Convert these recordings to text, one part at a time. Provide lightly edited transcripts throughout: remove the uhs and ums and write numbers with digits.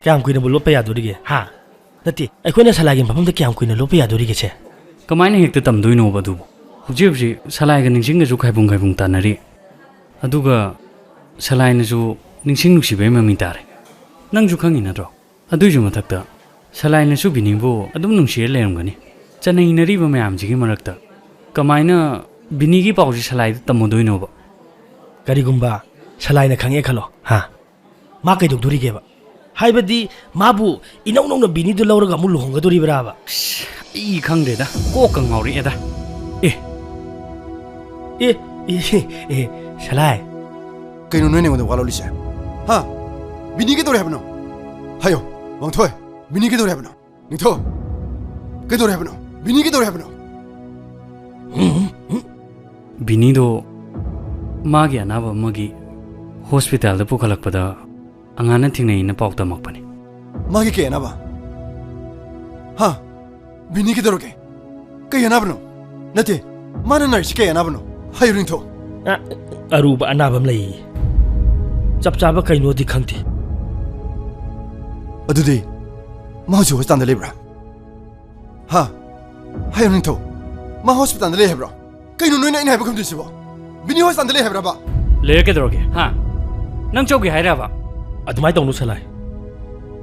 Kaya kuina bulo pa yadurige ha nati aikoina salagi mafamda kaya kuina lo pa yadurige che kamaina hekta tamdoino badu hujibji salai ga ningsing ju khaibung tanari aduga salai na ju ningsing nuksibe mami tare nang ju khangi na ro adu ju mathakta salai na su biningbo adum nungsie lerumgani chanai nari ba mayam ji gi marakta kamaina binigi pauji salai tamodoino ba karigumba salai na khange khalo ha ma kai dukdurige ba haibadi mabu inau nau na bini du lauraga mu luhonga duri braba I khangde da ko kang ngori eda e salai kaino noy ne ngode walo lise ha bini ke dore habno hayo wang thoi bini ke dore habno ni tho ke dore habno bini ke dore habno bini do magi anaba magi hospital da pukhalak pada angana thingnai na pauta makpani magi ke na ba ha bini ke dore ke yana bno nate mana nurse ke yana bno hayo ring tho aruba anabam lei chap chaba kaino di khangti adudi mauju hospital le bra ha hayo ring tho ma hospital le hebra kaino noy na ina ba kamdi sibo bini hospital le hebra ba le ke doroge ha nang chaugi haira ba adumai tawnu salai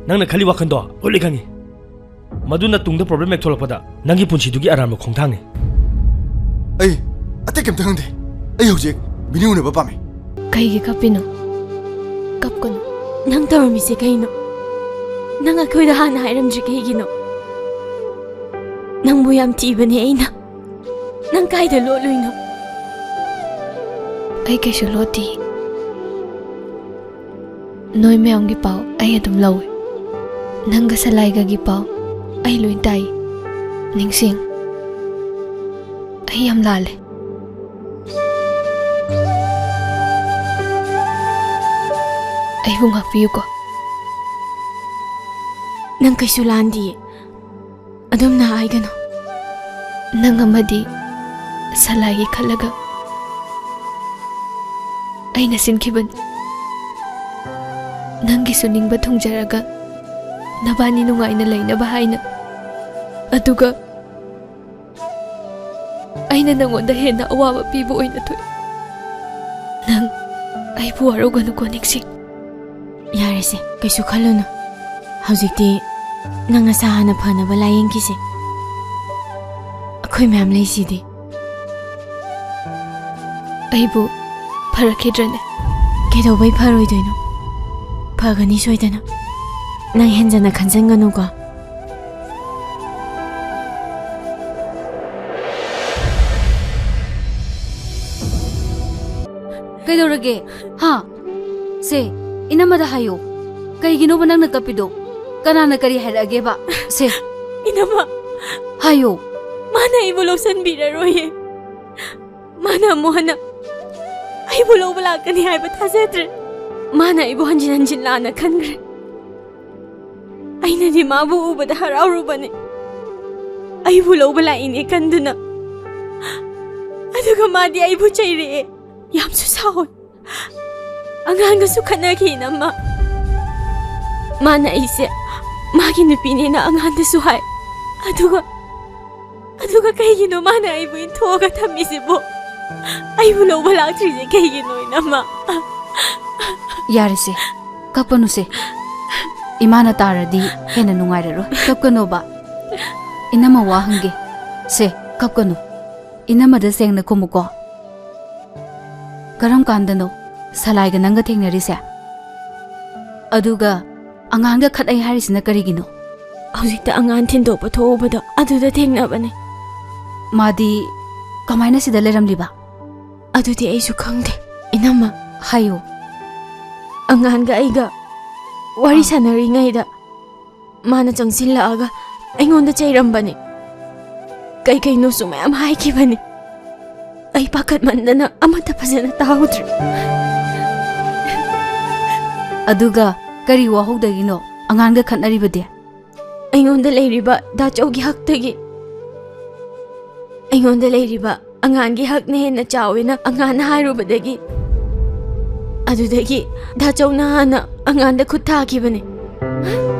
nangna khali wakhando oli khangi maduna tungda problem ek tholakpada nangi punchi dugi aram khongthang ai ate kem thangde ai hojek bini une ba pame kai gi kapino kapkono nang tawmi se kaino nang akhoi da hana hairam ji kai gino nang bu yam ti bane aina nang kai da lo luino ai kai shu loti noi me ongi pau ai adum lawe nang ga salai ga gi pau ai luin tai ningsing ai yam lale ai bung hak piu ko nang kai su landi adum na ai gano nang amadi salai gi khalaga ai na sin khiban nangi suning ba thungjaraga nabani nungai na leina ba haina aduga aina nangonda hena awawa pibo oina thoi nang ai bu aruganu ko niksi yarese kaisu khaluna hojikti nanga sahana phana ba layeng kise akhoi ma'am leisidi ai bu pharakhidrane kedo bai pharoi doino phagani soidana nang henjana khanjanganu ko Kaidorage ha se inamada hayo kaigino banang na kapido kanana kari hairage ba se inama hayo mana evolution biraroye mana mohana ai bulo bala kani hai ba thasedre mana ibu hanjin lana khangre aina di ma bu ubada harauru bane ai bulo bala ine kanduna aduga ma di ai bu chaire yam su saon angang ga su khana ki namma mana ise magi nupine na angang da su hai aduga kai gi no mana ai bu in thoga thammi se bo ai bu lo bala tri je kai gi no inamma yarese kapanu se imana taradi hena nungaire ro kapkano ba inama wa hange se kapkano inama da sengna kumuko karam kandano salai ga nanga thengnari se aduga anganga khatai harisina karigino hojikta angan thindo pathoba aduda thengna bane madi kamaina sida leramliba adudi aisu khangde inama hayo angan ga aiga wari sanari ngaida mana changsil aga aingonda chairam bane kai no su mayam hai ki bane ai pakat mandana amata phajana taudri aduga kari wa hogdagino angan ga khatnari bade aingonda leiriba da chaugi haktagi aingonda leiriba angan gi hakne na chawena angan hairu badagi adudagi da chawna hana angan da khutha ki bane ꯍ